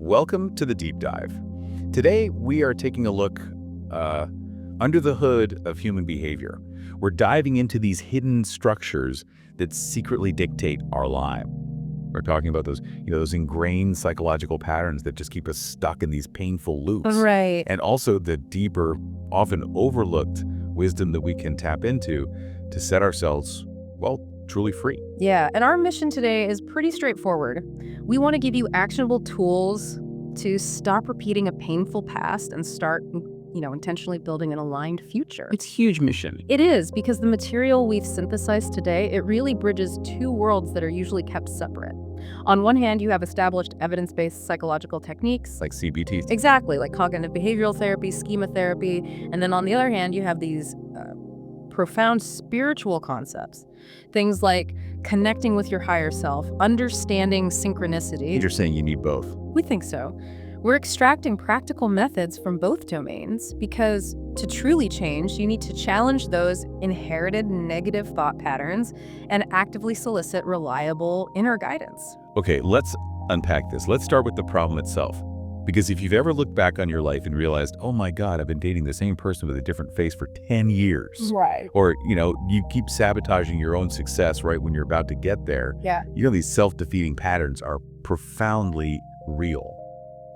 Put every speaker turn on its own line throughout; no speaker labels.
Welcome to the Deep Dive. Today, we are taking a look under the hood of human behavior. We're diving into these hidden structures that secretly dictate our lives. We're talking about those ingrained psychological patterns that just keep us stuck in these painful loops.
Right.
And also the deeper, often overlooked wisdom that we can tap into to set ourselves, well, truly free.
Yeah, and our mission today is pretty straightforward. We want to give you actionable tools to stop repeating a painful past and start, intentionally building an aligned future.
It's a huge mission.
It is, because the material we've synthesized today, it really bridges two worlds that are usually kept separate. On one hand, you have established evidence-based psychological techniques.
Like CBT.
Exactly, like cognitive behavioral therapy, schema therapy. And then on the other hand, you have these profound spiritual concepts. Things like connecting with your higher self, understanding synchronicity.
You're saying you need both.
We think so. We're extracting practical methods from both domains because to truly change, you need to challenge those inherited negative thought patterns and actively solicit reliable inner guidance.
Okay, let's unpack this. Let's start with the problem itself. Because if you've ever looked back on your life and realized, oh my God, I've been dating the same person with a different face for 10 years.
Right.
Or, you keep sabotaging your own success right when you're about to get there.
Yeah.
These self-defeating patterns are profoundly real.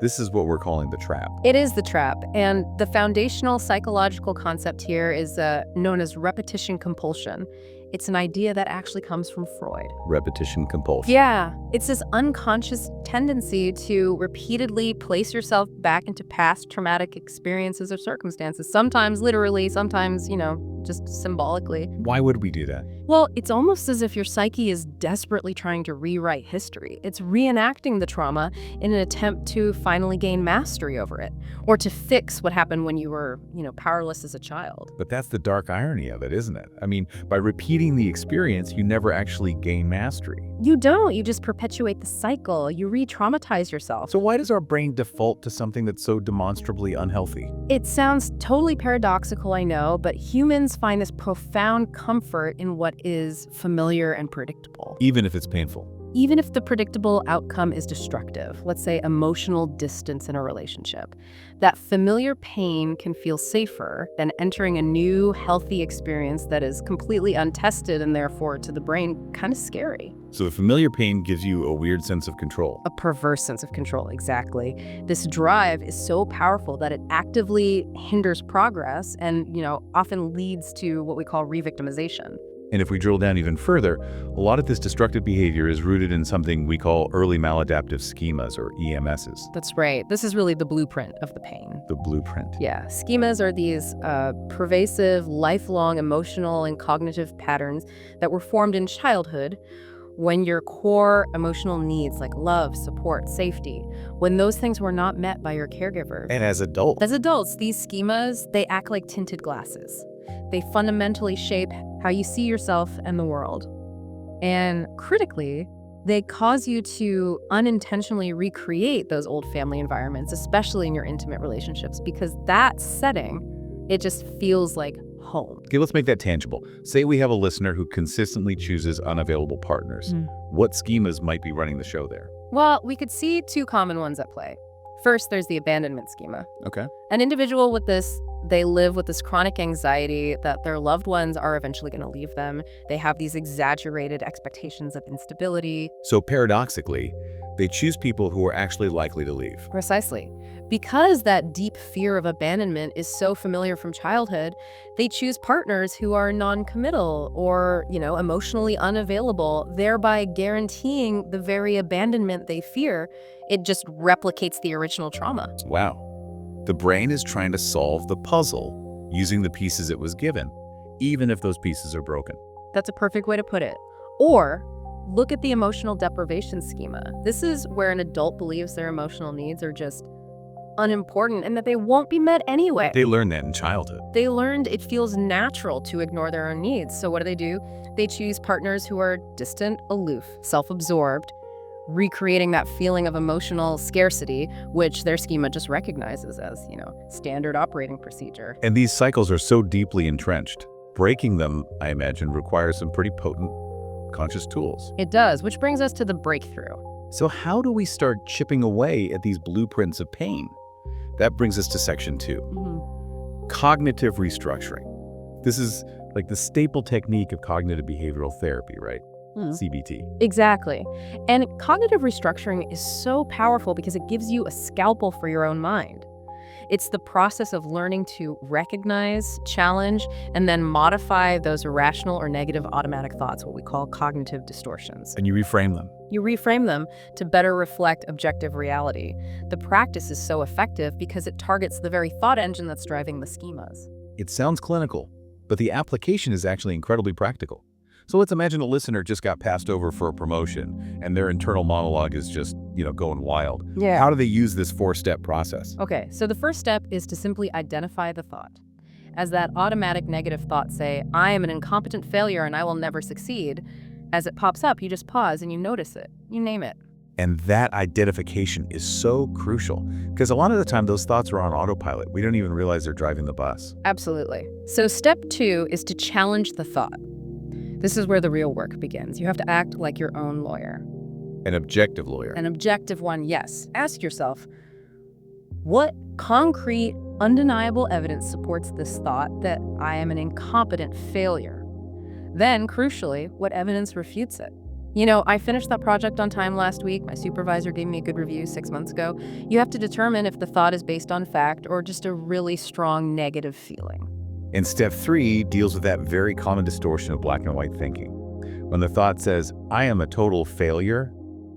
This is what we're calling the trap.
It is the trap. And the foundational psychological concept here is known as repetition compulsion. It's an idea that actually comes from Freud.
Repetition compulsion.
Yeah, it's this unconscious tendency to repeatedly place yourself back into past traumatic experiences or circumstances, sometimes literally, sometimes, just symbolically.
Why would we do that?
Well, it's almost as if your psyche is desperately trying to rewrite history. It's reenacting the trauma in an attempt to finally gain mastery over it, or to fix what happened when you were, powerless as a child.
But that's the dark irony of it, isn't it? I mean, by repeating the experience, you never actually gain mastery.
You don't. You just perpetuate the cycle. You re-traumatize yourself.
So why does our brain default to something that's so demonstrably unhealthy?
It sounds totally paradoxical, I know, but humans find this profound comfort in what is familiar and predictable.
Even if it's painful.
Even if the predictable outcome is destructive, let's say emotional distance in a relationship, that familiar pain can feel safer than entering a new, healthy experience that is completely untested and therefore, to the brain, kind of scary.
So the familiar pain gives you a weird sense of control.
A perverse sense of control, exactly. This drive is so powerful that it actively hinders progress and, often leads to what we call re-victimization.
And if we drill down even further, a lot of this destructive behavior is rooted in something we call early maladaptive schemas, or EMSs.
That's right. This is really the blueprint of the pain.
The blueprint.
Yeah. Schemas are these pervasive, lifelong emotional and cognitive patterns that were formed in childhood when your core emotional needs like love, support, safety, when those things were not met by your caregiver.
And as adults.
As adults, these schemas, they act like tinted glasses. They fundamentally shape how you see yourself and the world. And critically, they cause you to unintentionally recreate those old family environments, especially in your intimate relationships, because that setting, it just feels like home.
Okay, let's make that tangible. Say we have a listener who consistently chooses unavailable partners. What schemas might be running the show there?
Well, we could see two common ones at play. First, there's the abandonment schema.
Okay.
An individual with this, they live with this chronic anxiety that their loved ones are eventually going to leave them. They have these exaggerated expectations of instability.
So paradoxically, they choose people who are actually likely to leave.
Precisely. Because that deep fear of abandonment is so familiar from childhood, they choose partners who are non-committal or, emotionally unavailable, thereby guaranteeing the very abandonment they fear. It just replicates the original trauma.
Wow. The brain is trying to solve the puzzle using the pieces it was given, even if those pieces are broken.
That's a perfect way to put it. Or look at the emotional deprivation schema. This is where an adult believes their emotional needs are just unimportant and that they won't be met anyway.
They learned that in childhood.
They learned it feels natural to ignore their own needs. So what do? They choose partners who are distant, aloof, self-absorbed, recreating that feeling of emotional scarcity, which their schema just recognizes as, standard operating procedure.
And these cycles are so deeply entrenched. Breaking them, I imagine, requires some pretty potent conscious tools.
It does, which brings us to the breakthrough.
So how do we start chipping away at these blueprints of pain? That brings us to section 2, cognitive restructuring. This is like the staple technique of cognitive behavioral therapy, right? CBT.
Exactly. And cognitive restructuring is so powerful because it gives you a scalpel for your own mind. It's the process of learning to recognize, challenge, and then modify those irrational or negative automatic thoughts, what we call cognitive distortions.
And you reframe them.
You reframe them to better reflect objective reality. The practice is so effective because it targets the very thought engine that's driving the schemas.
It sounds clinical, but the application is actually incredibly practical. So let's imagine a listener just got passed over for a promotion and their internal monologue is just, going wild.
Yeah.
How do they use this 4-step process?
Okay, so the first step is to simply identify the thought. As that automatic negative thought say, I am an incompetent failure and I will never succeed, as it pops up, you just pause and you notice it. You name it.
And that identification is so crucial because a lot of the time those thoughts are on autopilot. We don't even realize they're driving the bus.
Absolutely. So step 2 is to challenge the thought. This is where the real work begins. You have to act like your own lawyer.
An objective lawyer.
An objective one, yes. Ask yourself, what concrete, undeniable evidence supports this thought that I am an incompetent failure? Then, crucially, what evidence refutes it? I finished that project on time last week. My supervisor gave me a good review 6 months ago. You have to determine if the thought is based on fact or just a really strong negative feeling.
And step 3 deals with that very common distortion of black and white thinking. When the thought says, I am a total failure,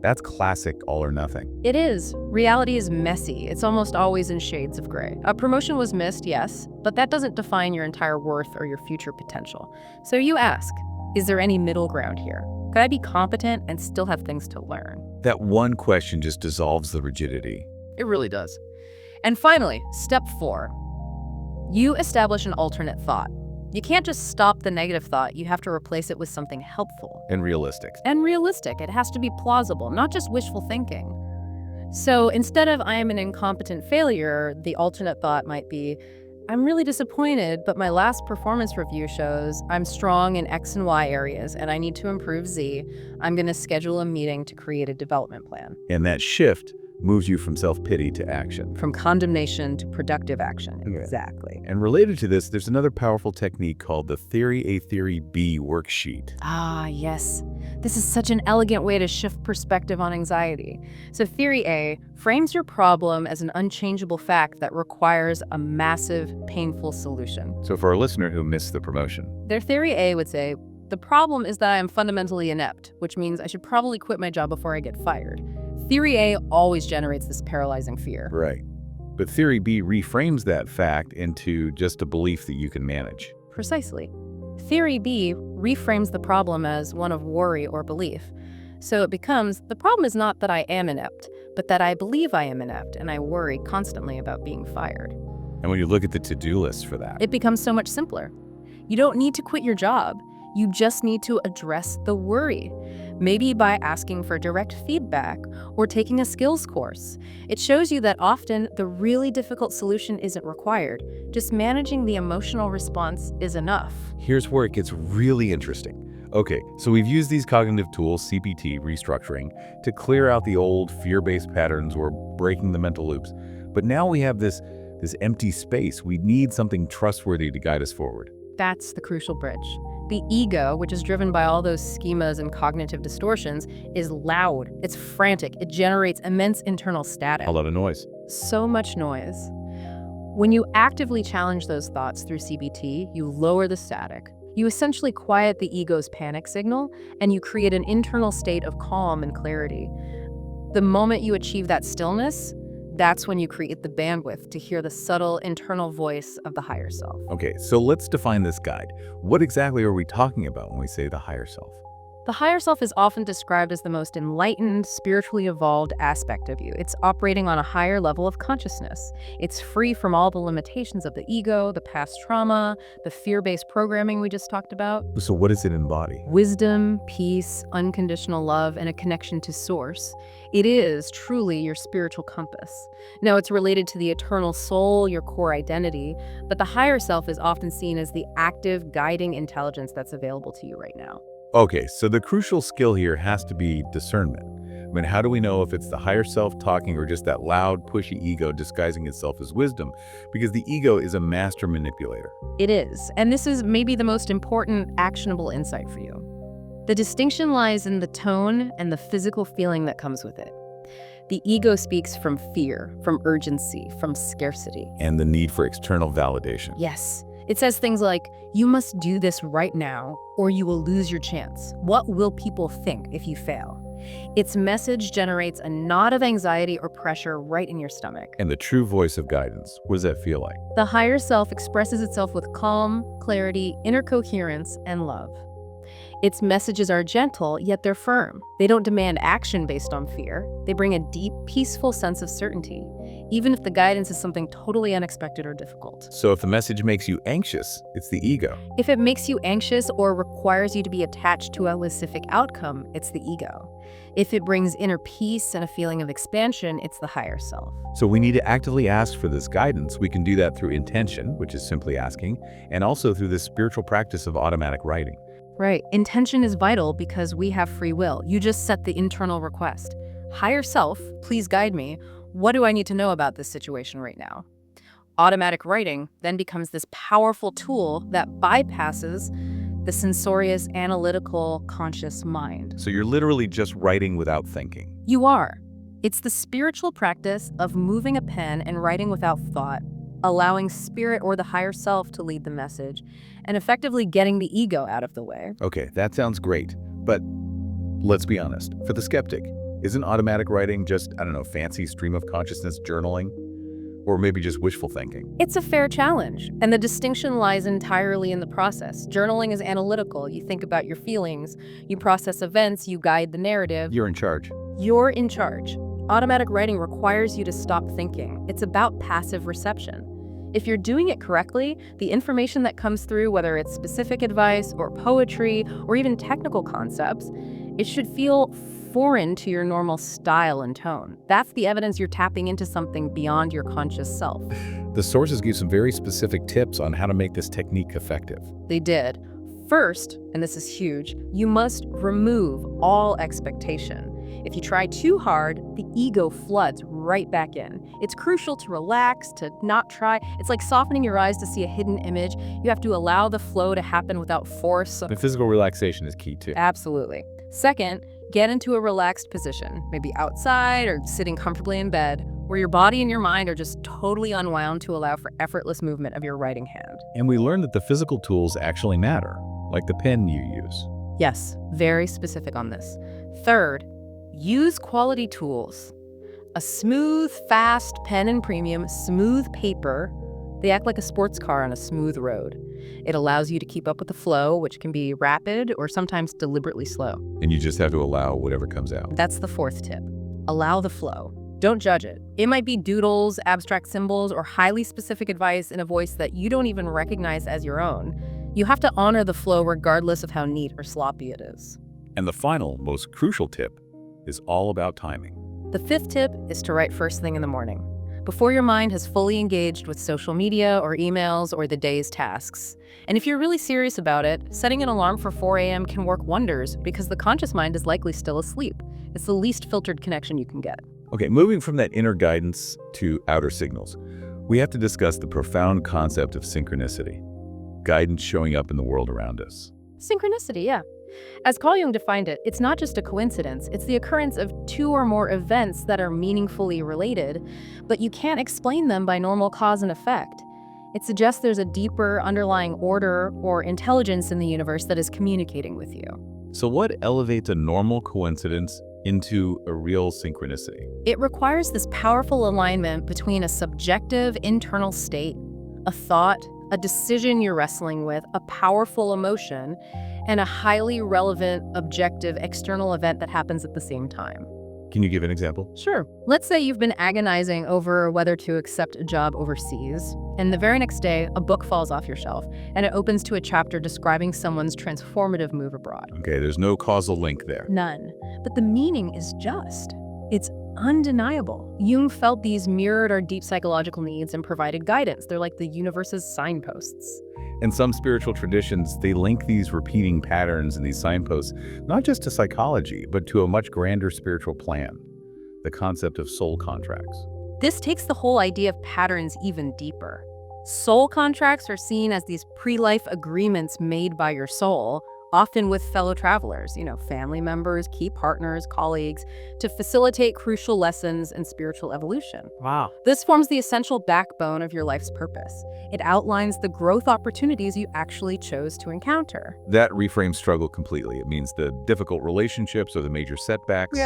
that's classic all or nothing.
It is. Reality is messy. It's almost always in shades of gray. A promotion was missed, yes, but that doesn't define your entire worth or your future potential. So you ask, is there any middle ground here? Could I be competent and still have things to learn?
That one question just dissolves the rigidity.
It really does. And finally, step 4. You establish an alternate thought. You can't just stop the negative thought. You have to replace it with something helpful.
And realistic.
And realistic. It has to be plausible, not just wishful thinking. So instead of I am an incompetent failure, the alternate thought might be, I'm really disappointed, but my last performance review shows I'm strong in X and Y areas and I need to improve Z. I'm going to schedule a meeting to create a development plan.
And that shift moves you from self-pity to action.
From condemnation to productive action. Exactly.
And related to this, there's another powerful technique called the Theory A, Theory B worksheet.
Ah, yes. This is such an elegant way to shift perspective on anxiety. So Theory A frames your problem as an unchangeable fact that requires a massive, painful solution.
So for our listener who missed the promotion,
their Theory A would say, the problem is that I am fundamentally inept, which means I should probably quit my job before I get fired. Theory A always generates this paralyzing fear.
Right. But Theory B reframes that fact into just a belief that you can manage.
Precisely. Theory B reframes the problem as one of worry or belief. So it becomes, the problem is not that I am inept, but that I believe I am inept and I worry constantly about being fired.
And when you look at the to-do list for that,
it becomes so much simpler. You don't need to quit your job. You just need to address the worry. Maybe by asking for direct feedback or taking a skills course. It shows you that often the really difficult solution isn't required. Just managing the emotional response is enough.
Here's where it gets really interesting. Okay, so we've used these cognitive tools, CPT, restructuring, to clear out the old fear-based patterns or breaking the mental loops. But now we have this empty space. We need something trustworthy to guide us forward.
That's the crucial bridge. The ego, which is driven by all those schemas and cognitive distortions, is loud. It's frantic. It generates immense internal static.
A lot of noise.
So much noise. When you actively challenge those thoughts through CBT, you lower the static. You essentially quiet the ego's panic signal, and you create an internal state of calm and clarity. The moment you achieve that stillness, that's when you create the bandwidth to hear the subtle internal voice of the higher self.
Okay, so let's define this guide. What exactly are we talking about when we say the higher self?
The higher self is often described as the most enlightened, spiritually evolved aspect of you. It's operating on a higher level of consciousness. It's free from all the limitations of the ego, the past trauma, the fear-based programming we just talked about.
So what does it embody?
Wisdom, peace, unconditional love, and a connection to source. It is truly your spiritual compass. Now, it's related to the eternal soul, your core identity, but the higher self is often seen as the active, guiding intelligence that's available to you right now.
Okay, so the crucial skill here has to be discernment. I mean, how do we know if it's the higher self talking or just that loud, pushy ego disguising itself as wisdom? Because the ego is a master manipulator.
It is, and this is maybe the most important actionable insight for you. The distinction lies in the tone and the physical feeling that comes with it. The ego speaks from fear, from urgency, from scarcity.
And the need for external validation.
Yes. It says things like, you must do this right now, or you will lose your chance. What will people think if you fail? Its message generates a knot of anxiety or pressure right in your stomach.
And the true voice of guidance, what does that feel like?
The higher self expresses itself with calm, clarity, inner coherence, and love. Its messages are gentle, yet they're firm. They don't demand action based on fear. They bring a deep, peaceful sense of certainty, even if the guidance is something totally unexpected or difficult.
So if the message makes you anxious, it's the ego.
If it makes you anxious or requires you to be attached to a specific outcome, it's the ego. If it brings inner peace and a feeling of expansion, it's the higher self.
So we need to actively ask for this guidance. We can do that through intention, which is simply asking, and also through this spiritual practice of automatic writing.
Right. Intention is vital because we have free will. You just set the internal request. Higher self, please guide me. What do I need to know about this situation right now? Automatic writing then becomes this powerful tool that bypasses the censorious, analytical, conscious mind.
So you're literally just writing without thinking.
You are. It's the spiritual practice of moving a pen and writing without thought, allowing spirit or the higher self to lead the message, and effectively getting the ego out of the way.
Okay, that sounds great. But let's be honest. For the skeptic, isn't automatic writing just, fancy stream of consciousness journaling? Or maybe just wishful thinking?
It's a fair challenge, and the distinction lies entirely in the process. Journaling is analytical. You think about your feelings, you process events, you guide the narrative.
You're in charge.
You're in charge. Automatic writing requires you to stop thinking. It's about passive reception. If you're doing it correctly, the information that comes through, whether it's specific advice or poetry or even technical concepts, it should feel foreign to your normal style and tone. That's the evidence you're tapping into something beyond your conscious self.
The sources give some very specific tips on how to make this technique effective.
They did. First, and this is huge, you must remove all expectation. If you try too hard, the ego floods right back in. It's crucial to relax, to not try. It's like softening your eyes to see a hidden image. You have to allow the flow to happen without force.
The physical relaxation is key too.
Absolutely. Second, get into a relaxed position, maybe outside or sitting comfortably in bed, where your body and your mind are just totally unwound to allow for effortless movement of your writing hand.
And we learned that the physical tools actually matter, like the pen you use.
Yes, very specific on this. Third, use quality tools. A smooth, fast pen and premium, smooth paper, they act like a sports car on a smooth road. It allows you to keep up with the flow, which can be rapid or sometimes deliberately slow.
And you just have to allow whatever comes out.
That's the fourth tip. Allow the flow. Don't judge it. It might be doodles, abstract symbols, or highly specific advice in a voice that you don't even recognize as your own. You have to honor the flow regardless of how neat or sloppy it is.
And the final, most crucial tip is all about timing.
The fifth tip is to write first thing in the morning, before your mind has fully engaged with social media or emails or the day's tasks. And if you're really serious about it, setting an alarm for 4 a.m. can work wonders because the conscious mind is likely still asleep. It's the least filtered connection you can get.
Okay, moving from that inner guidance to outer signals, we have to discuss the profound concept of synchronicity, guidance showing up in the world around us.
Synchronicity, yeah. As Carl Jung defined it, it's not just a coincidence, it's the occurrence of two or more events that are meaningfully related, but you can't explain them by normal cause and effect. It suggests there's a deeper underlying order or intelligence in the universe that is communicating with you.
So what elevates a normal coincidence into a real synchronicity?
It requires this powerful alignment between a subjective internal state, a thought, a decision you're wrestling with, a powerful emotion, and a highly relevant, objective external event that happens at the same time.
Can you give an example?
Sure. Let's say you've been agonizing over whether to accept a job overseas, and the very next day, a book falls off your shelf, and it opens to a chapter describing someone's transformative move abroad.
Okay, there's no causal link there.
None. But the meaning is just. It's undeniable. Jung felt these mirrored our deep psychological needs and provided guidance. They're like the universe's signposts.
In some spiritual traditions, they link these repeating patterns and these signposts not just to psychology, but to a much grander spiritual plan, the concept of soul contracts.
This takes the whole idea of patterns even deeper. Soul contracts are seen as these pre-life agreements made by your soul, often with fellow travelers, family members, key partners, colleagues, to facilitate crucial lessons in spiritual evolution.
Wow.
This forms the essential backbone of your life's purpose. It outlines the growth opportunities you actually chose to encounter.
That reframes struggle completely. It means the difficult relationships or the major setbacks,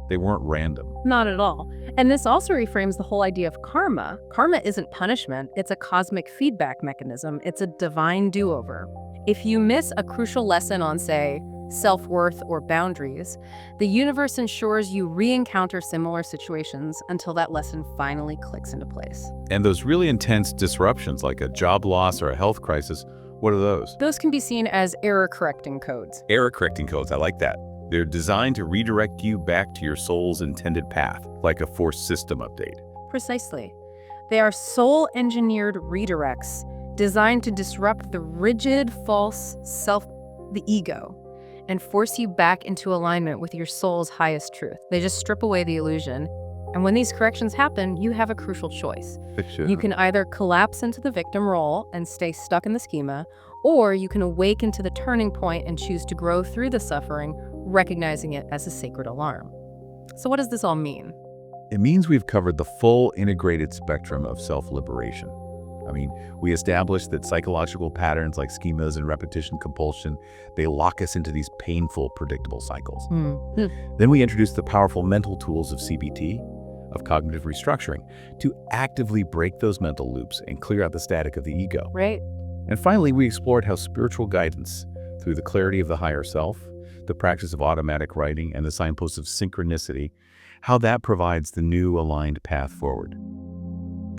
they weren't random.
Not at all. And this also reframes the whole idea of karma. Karma isn't punishment, it's a cosmic feedback mechanism. It's a divine do-over. If you miss a crucial lesson on, say, self-worth or boundaries, the universe ensures you re-encounter similar situations until that lesson finally clicks into place.
And those really intense disruptions, like a job loss or a health crisis, what are those?
Those can be seen as error-correcting codes.
Error-correcting codes, I like that. They're designed to redirect you back to your soul's intended path, like a forced system update.
Precisely. They are soul-engineered redirects designed to disrupt the rigid, false self, the ego, and force you back into alignment with your soul's highest truth. They just strip away the illusion. And when these corrections happen, you have a crucial choice. You can either collapse into the victim role and stay stuck in the schema, or you can awaken to the turning point and choose to grow through the suffering, recognizing it as a sacred alarm. So what does this all mean?
It means we've covered the full integrated spectrum of self-liberation. We established that psychological patterns like schemas and repetition compulsion, they lock us into these painful, predictable cycles. Then we introduced the powerful mental tools of CBT, of cognitive restructuring, to actively break those mental loops and clear out the static of the ego.
Right.
And finally, we explored how spiritual guidance, through the clarity of the higher self, the practice of automatic writing, and the signposts of synchronicity, how that provides the new aligned path forward,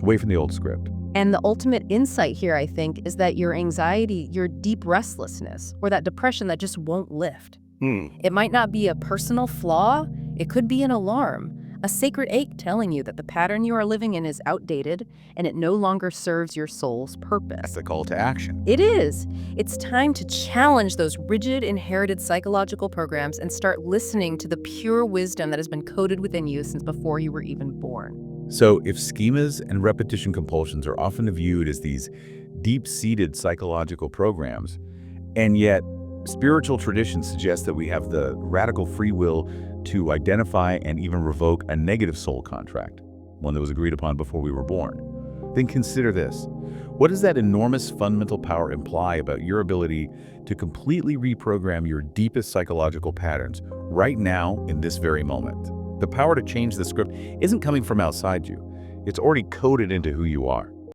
away from the old script.
And the ultimate insight here, I think, is that your anxiety, your deep restlessness, or that depression that just won't lift. It might not be a personal flaw. It could be an alarm, a sacred ache telling you that the pattern you are living in is outdated and it no longer serves your soul's purpose.
That's the call to action.
It is. It's time to challenge those rigid, inherited psychological programs and start listening to the pure wisdom that has been coded within you since before you were even born.
So if schemas and repetition compulsions are often viewed as these deep-seated psychological programs, and yet spiritual traditions suggest that we have the radical free will to identify and even revoke a negative soul contract, one that was agreed upon before we were born, then consider this. What does that enormous fundamental power imply about your ability to completely reprogram your deepest psychological patterns right now in this very moment? The power to change the script isn't coming from outside you. It's already coded into who you are.